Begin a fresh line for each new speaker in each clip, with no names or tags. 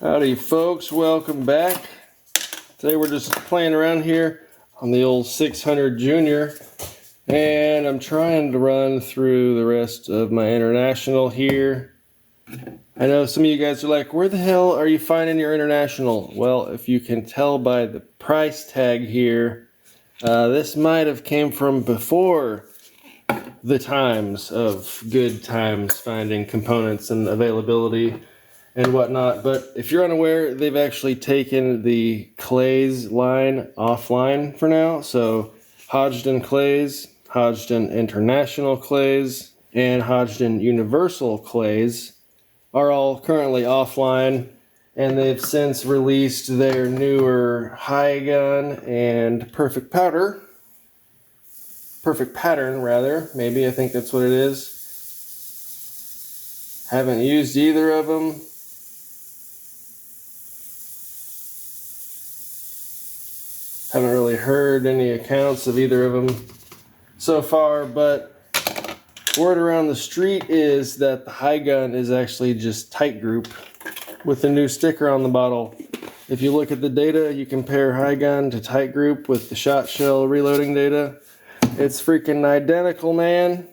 Howdy folks, welcome back. Today we're just playing around here on the old 600 Junior, and I'm trying to run through the rest of my international here. I know some of you guys are like, where the hell are you finding your international? Well, if you can tell by the price tag here, this might have came from before the times of good times finding components and availability and whatnot. But if you're unaware, they've actually taken the Clays line offline for now. So Hodgdon Clays, Hodgdon International Clays, and Hodgdon Universal Clays are all currently offline, and they've since released their newer High Gun and Perfect Pattern rather, maybe, I think that's what it is. Haven't used either of them. Haven't really heard any accounts of either of them so far, but word around the street is that the High Gun is actually just Tight Group with a new sticker on the bottle. If you look at the data, you compare High Gun to Tight Group with the shot shell reloading data. It's freaking identical, man.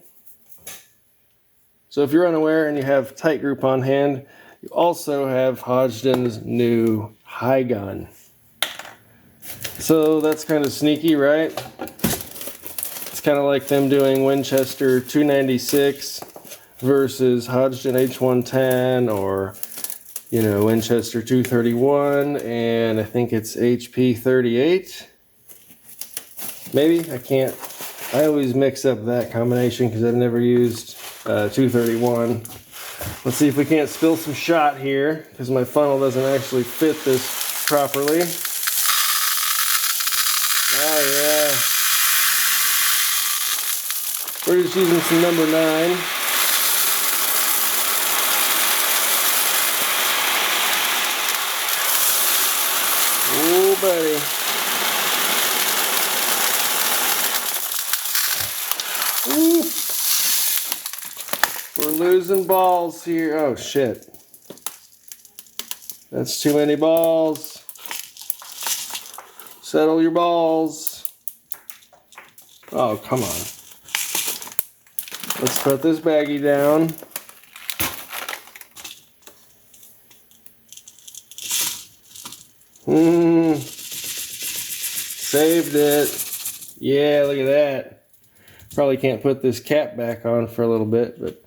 So if you're unaware and you have Tight Group on hand, you also have Hodgdon's new High Gun. So that's kind of sneaky, right? It's kind of like them doing Winchester 296 versus Hodgdon H110, or, you know, Winchester 231, and I think it's HP 38. Maybe, I always mix up that combination because I've never used 231. Let's see if we can't spill some shot here, because my funnel doesn't actually fit this properly. Oh yeah. We're just using some number 9. Oh buddy. Ooh. We're losing balls here. Oh shit. That's too many balls. Settle your balls. Oh, come on. Let's put this baggie down. Saved it. Yeah, look at that. Probably can't put this cap back on for a little bit, but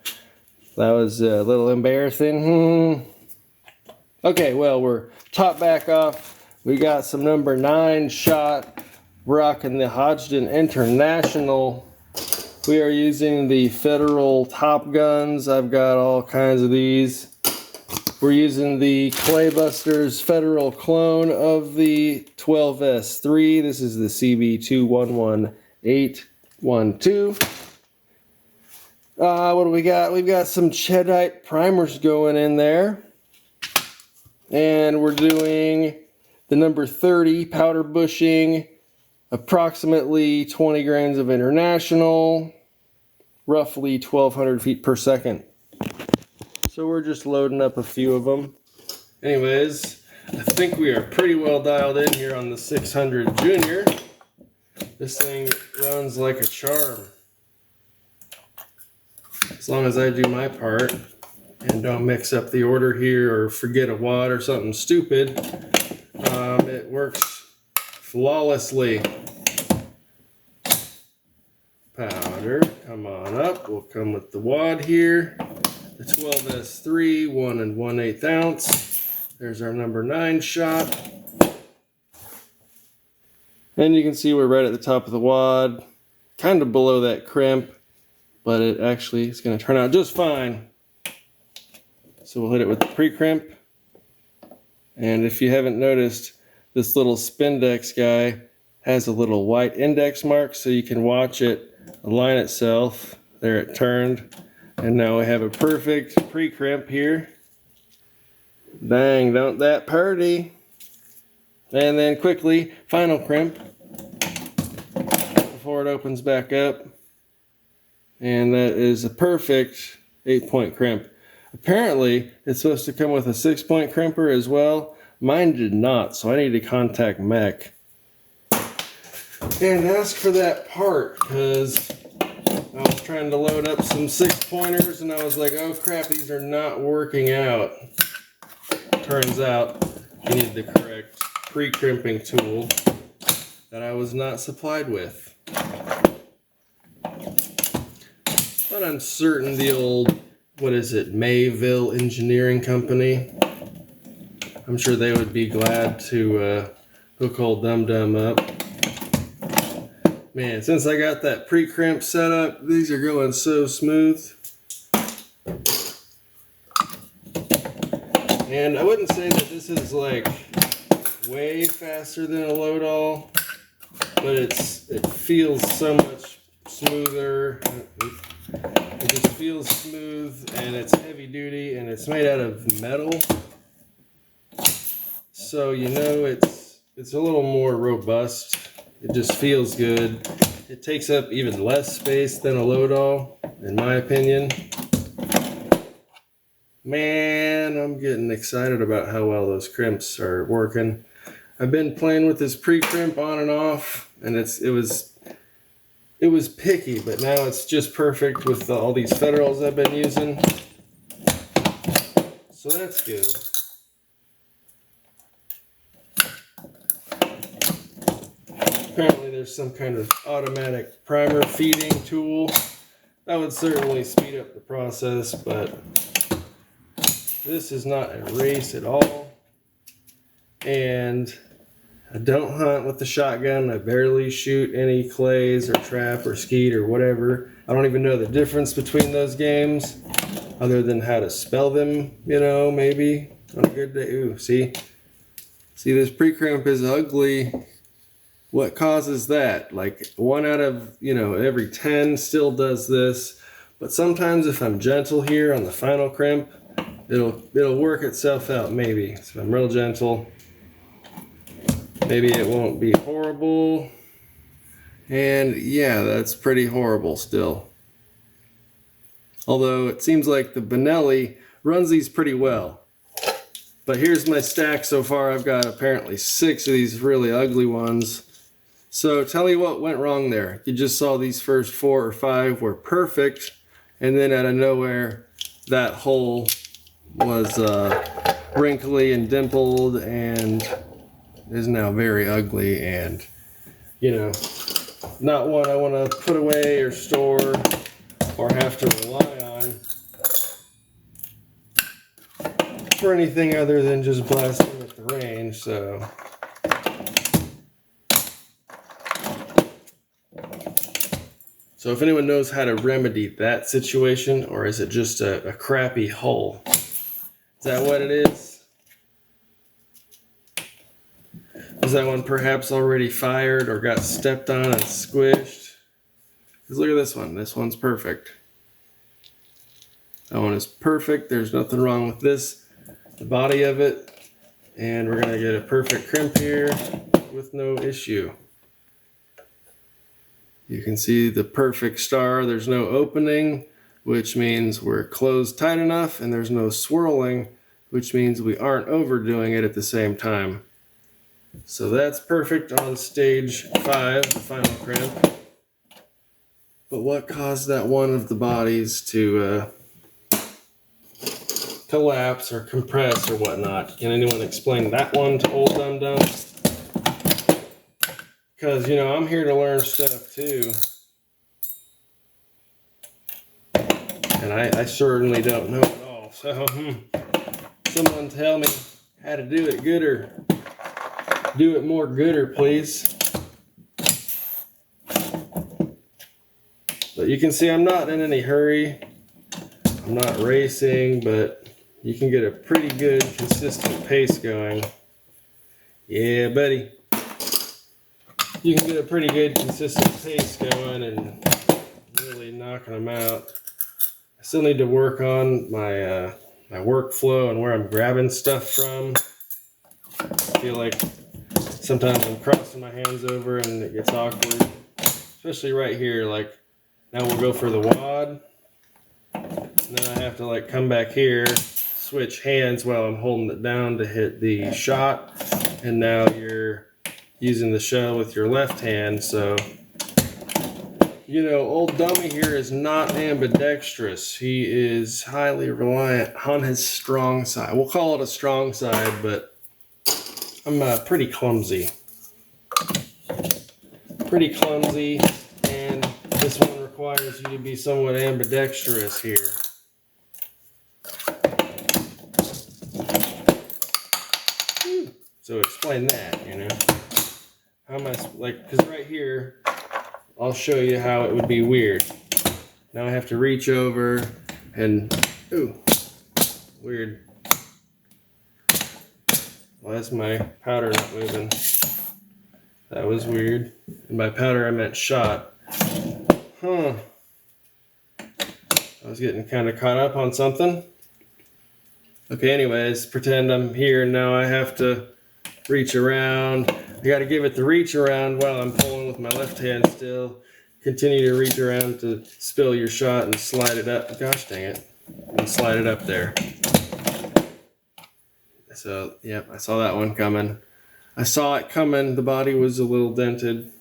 that was a little embarrassing. Okay, well, we're top back off. We got some number 9 shot, rocking the Hodgdon International. We are using the Federal Top Guns. I've got all kinds of these. We're using the Claybusters Federal clone of the 12S3. This is the CB211812. What do we got? We've got some Cheddite primers going in there. And we're doing the number 30 powder bushing, approximately 20 grains of international, roughly 1,200 feet per second. So we're just loading up a few of them. Anyways, I think we are pretty well dialed in here on the 600 Junior. This thing runs like a charm. As long as I do my part and don't mix up the order here or forget a wad or something stupid, it works flawlessly. Powder, come on up. We'll come with the wad here. The 12S3, 1 1/8 ounce. There's our number 9 shot. And you can see we're right at the top of the wad, kind of below that crimp, but it actually is going to turn out just fine. So we'll hit it with the pre-crimp. And if you haven't noticed, this little Spindex guy has a little white index mark, so you can watch it align itself. There it turned. And now we have a perfect pre-crimp here. Dang, don't that purdy. And then quickly, final crimp before it opens back up. And that is a perfect 8-point crimp. Apparently, it's supposed to come with a 6-point crimper as well. Mine did not, so I need to contact MEC and ask for that part, because I was trying to load up some 6-pointers and I was like, oh crap, these are not working out. Turns out you need the correct pre-crimping tool that I was not supplied with. But I'm certain the old, what is it, Mayville Engineering Company, I'm sure they would be glad to hook old Dum Dum up. Man, since I got that pre-crimp set up, these are going so smooth. And I wouldn't say that this is like way faster than a load-all, but it feels so much smoother. It just feels smooth, and it's heavy duty, and it's made out of metal. So you know it's a little more robust. It just feels good. It takes up even less space than a load-all, in my opinion. Man, I'm getting excited about how well those crimps are working. I've been playing with this pre-crimp on and off, and it was picky, but now it's just perfect with all these Federals I've been using. So that's good. Apparently there's some kind of automatic primer feeding tool. That would certainly speed up the process, but this is not a race at all. And I don't hunt with the shotgun. I barely shoot any clays or trap or skeet or whatever. I don't even know the difference between those games, other than how to spell them, you know, maybe on a good day. Ooh, see this pre-crimp is ugly. What causes that? Like 1 out of, every 10 still does this. But sometimes if I'm gentle here on the final crimp, it'll work itself out maybe. So if I'm real gentle, maybe it won't be horrible. And yeah, that's pretty horrible still. Although it seems like the Benelli runs these pretty well. But here's my stack so far. I've got apparently 6 of these really ugly ones. So tell me what went wrong there. You just saw these first 4 or 5 were perfect, and then out of nowhere, that hole was wrinkly and dimpled and is now very ugly, and not one I want to put away or store or have to rely on for anything other than just blasting with the range. So if anyone knows how to remedy that situation, or is it just a crappy hole? Is that what it is? Is that one perhaps already fired or got stepped on and squished? Because look at this one. This one's perfect. That one is perfect. There's nothing wrong with this, the body of it. And we're going to get a perfect crimp here with no issue. You can see the perfect star. There's no opening, which means we're closed tight enough, and there's no swirling, which means we aren't overdoing it at the same time. So that's perfect on stage 5, the final crimp. But what caused that one of the bodies to collapse or compress or whatnot? Can anyone explain that one to old Dum Dum? Because, I'm here to learn stuff too. And I certainly don't know it all. So, someone tell me how to do it gooder. Do it more gooder, please. But you can see I'm not in any hurry. I'm not racing, but you can get a pretty good, consistent pace going. Yeah, buddy. You can get a pretty good, consistent pace going and really knocking them out. I still need to work on my my workflow and where I'm grabbing stuff from. I feel like sometimes I'm crossing my hands over and it gets awkward. Especially right here, like now we'll go for the wad. And then I have to like come back here, switch hands while I'm holding it down to hit the shot. And now you're using the shell with your left hand. So, you know, old dummy here is not ambidextrous. He is highly reliant on his strong side. We'll call it a strong side, but I'm pretty clumsy. Pretty clumsy, and this one requires you to be somewhat ambidextrous here. So explain that, you know. How am I, like, because right here, I'll show you how it would be weird. Now I have to reach over and, ooh, weird. Well, that's my powder not moving. That was weird. And by powder, I meant shot. Huh. I was getting kind of caught up on something. Okay, anyways, pretend I'm here. Now I have to reach around. I got to give it the reach around while I'm pulling with my left hand still. Continue to reach around to spill your shot and slide it up. Gosh dang it. And slide it up there. So, yep, I saw that one coming. I saw it coming. The body was a little dented.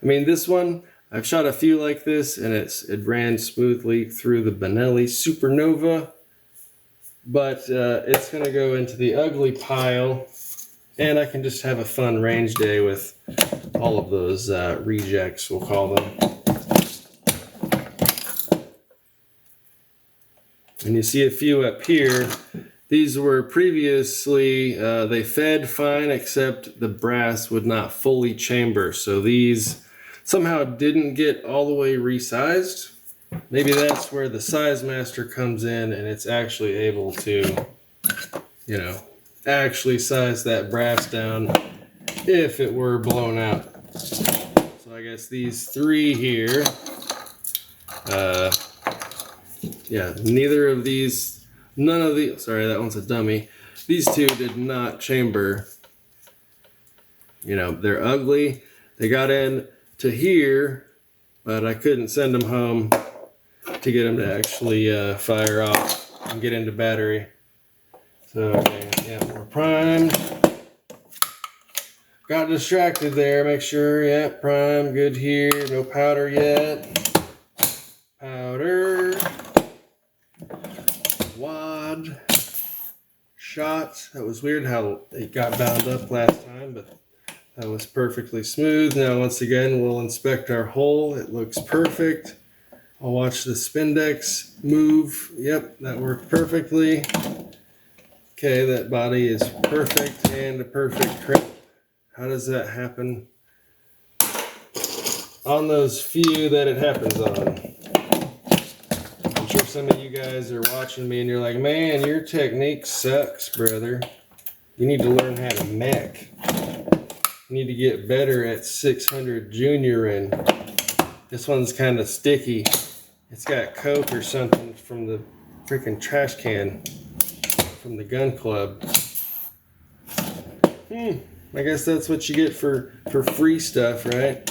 I mean, this one, I've shot a few like this, and it ran smoothly through the Benelli Supernova. But it's going to go into the ugly pile, and I can just have a fun range day with all of those rejects, we'll call them. And you see a few up here. These were previously, they fed fine, except the brass would not fully chamber. So these somehow didn't get all the way resized. Maybe that's where the size master comes in, and it's actually able to, you know, actually size that brass down if it were blown out. So I guess these three here, yeah, neither of these, none of these, sorry, that one's a dummy. These two did not chamber. You know, they're ugly. They got in to here, but I couldn't send them home to get them to actually fire off and get into battery. So, okay, yeah, we're primed. Got distracted there, make sure, yeah, prime, good here, no powder yet. Powder. Wad. Shot. That was weird how it got bound up last time, but that was perfectly smooth. Now, once again, we'll inspect our hole. It looks perfect. I'll watch the Spindex move. Yep, that worked perfectly. Okay, that body is perfect and a perfect crimp. How does that happen? On those few that it happens on. I'm sure some of you guys are watching me and you're like, man, your technique sucks, brother. You need to learn how to MEC. You need to get better at 600 junioring. This one's kind of sticky. It's got Coke or something from the freaking trash can from the gun club. I guess that's what you get for free stuff, right?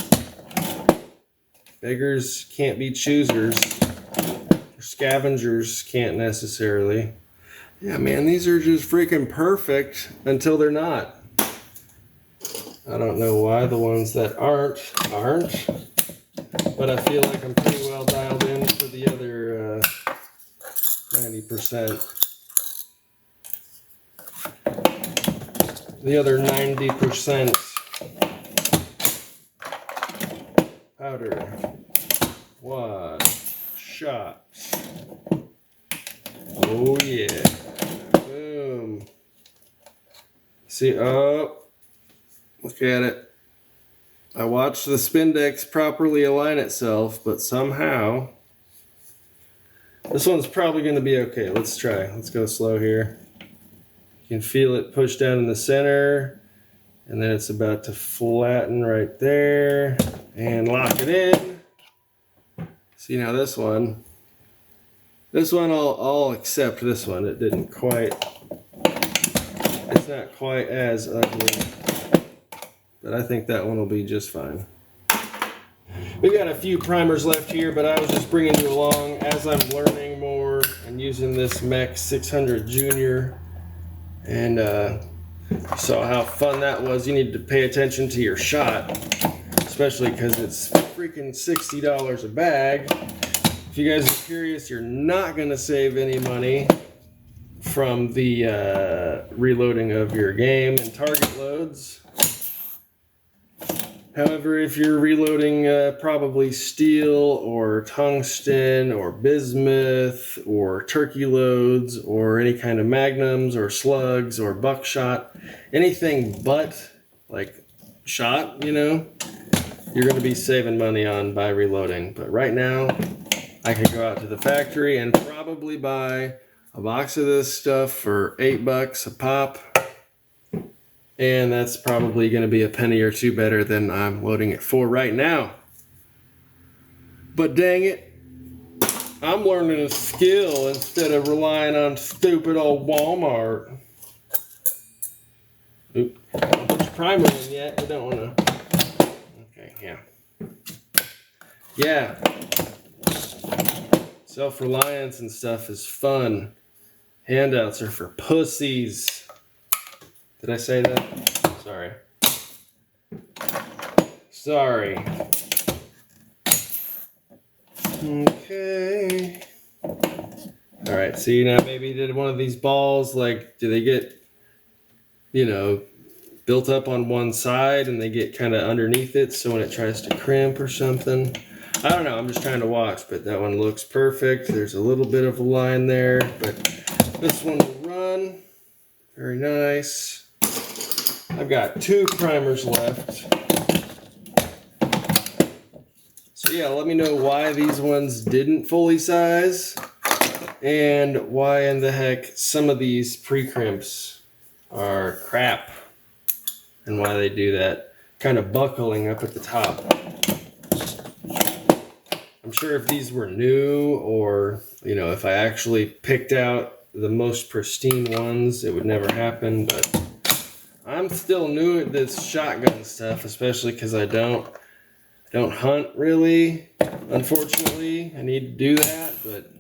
Beggars can't be choosers. Or scavengers can't necessarily. Yeah, man, these are just freaking perfect until they're not. I don't know why the ones that aren't. But I feel like I'm pretty well dialed in for the other 90%. The other 90%. Powder. Wad. Shot. Oh yeah. Boom. See, oh, look at it. I watched the Spindex properly align itself, but somehow, this one's probably going to be okay. Let's try. Let's go slow here. You can feel it push down in the center, and then it's about to flatten right there, and lock it in. See, now this one I'll accept this one. It didn't quite, it's not quite as ugly. But I think that one will be just fine. We've got a few primers left here, but I was just bringing you along as I'm learning more and using this MEC 600 Junior. And saw how fun that was. You need to pay attention to your shot, especially because it's freaking $60 a bag. If you guys are curious, you're not going to save any money from the reloading of your game and target loads. However, if you're reloading probably steel or tungsten or bismuth or turkey loads or any kind of magnums or slugs or buckshot, anything but like shot, you know, you're going to be saving money on by reloading. But right now, I could go out to the factory and probably buy a box of this stuff for $8 a pop. And that's probably going to be a penny or two better than I'm loading it for right now. But dang it, I'm learning a skill instead of relying on stupid old Walmart. Oop, don't put your primer in yet. We don't want to. Okay, yeah. Yeah. Self-reliance and stuff is fun. Handouts are for pussies. Did I say that? Sorry. Sorry. Okay. Alright, see now maybe did one of these balls, like, do they get, you know, built up on one side and they get kind of underneath it so when it tries to crimp or something? I don't know, I'm just trying to watch, but that one looks perfect. There's a little bit of a line there, but this one will run. Very nice. I've got 2 primers left. So yeah, let me know why these ones didn't fully size and why in the heck some of these pre-crimps are crap and why they do that kind of buckling up at the top. I'm sure if these were new or, you know, if I actually picked out the most pristine ones, it would never happen, but I'm still new at this shotgun stuff, especially because I don't hunt really, unfortunately. I need to do that, but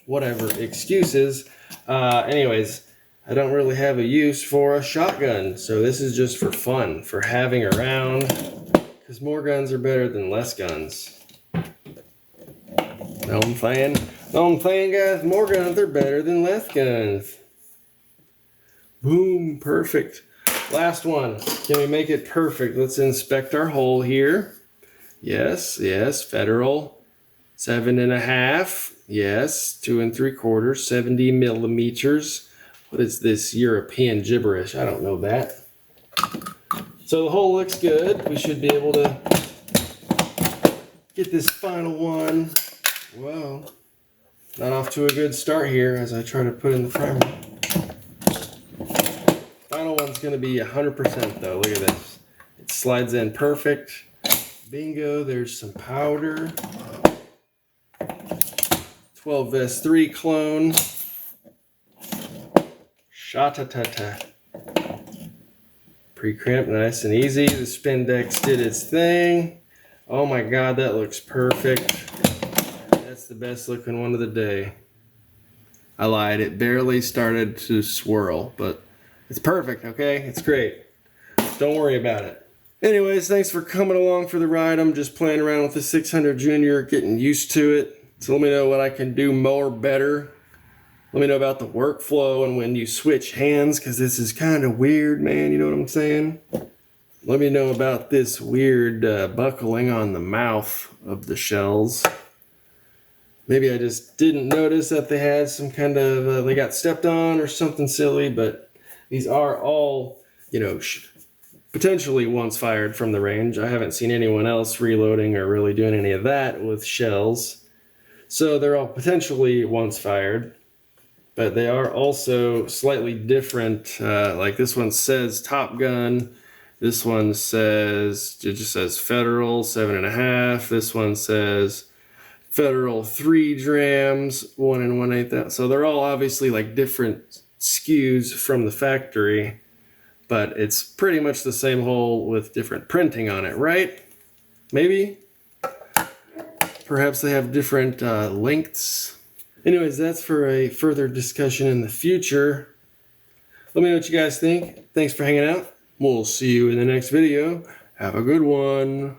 whatever, excuses. Anyways, I don't really have a use for a shotgun, so this is just for fun, for having around, because more guns are better than less guns. Know what I'm saying? Know what I'm saying, guys? More guns are better than less guns. Boom, perfect. Last one. Can we make it perfect? Let's inspect our hole here. Yes, yes, Federal 7.5. Yes, 2 3/4, 70 millimeters. What is this European gibberish? I don't know that. So the hole looks good. We should be able to get this final one. Whoa. Not off to a good start here as I try to put in the primer. Final one's going to be 100% though. Look at this. It slides in perfect. Bingo, there's some powder. 12S3 clone. Sha-ta-ta-ta. Pre-crimp, nice and easy. The Spindex did its thing. Oh my god, that looks perfect. That's the best looking one of the day. I lied, it barely started to swirl, but it's perfect, okay? It's great. Don't worry about it. Anyways, thanks for coming along for the ride. I'm just playing around with the 600 Junior, getting used to it. So let me know what I can do more better. Let me know about the workflow and when you switch hands, because this is kind of weird, man. You know what I'm saying? Let me know about this weird buckling on the mouth of the shells. Maybe I just didn't notice that they had some kind of, they got stepped on or something silly, but these are all, you know, potentially once fired from the range. I haven't seen anyone else reloading or really doing any of that with shells. So they're all potentially once fired, but they are also slightly different. Like this one says Top Gun. This one says, it just says Federal 7.5. This one says Federal 3 drams, 1 1/8. So they're all obviously like different SKUs from the factory, but it's pretty much the same hole with different printing on it, right? Maybe? Perhaps they have different lengths. Anyways, that's for a further discussion in the future. Let me know what you guys think. Thanks for hanging out. We'll see you in the next video. Have a good one.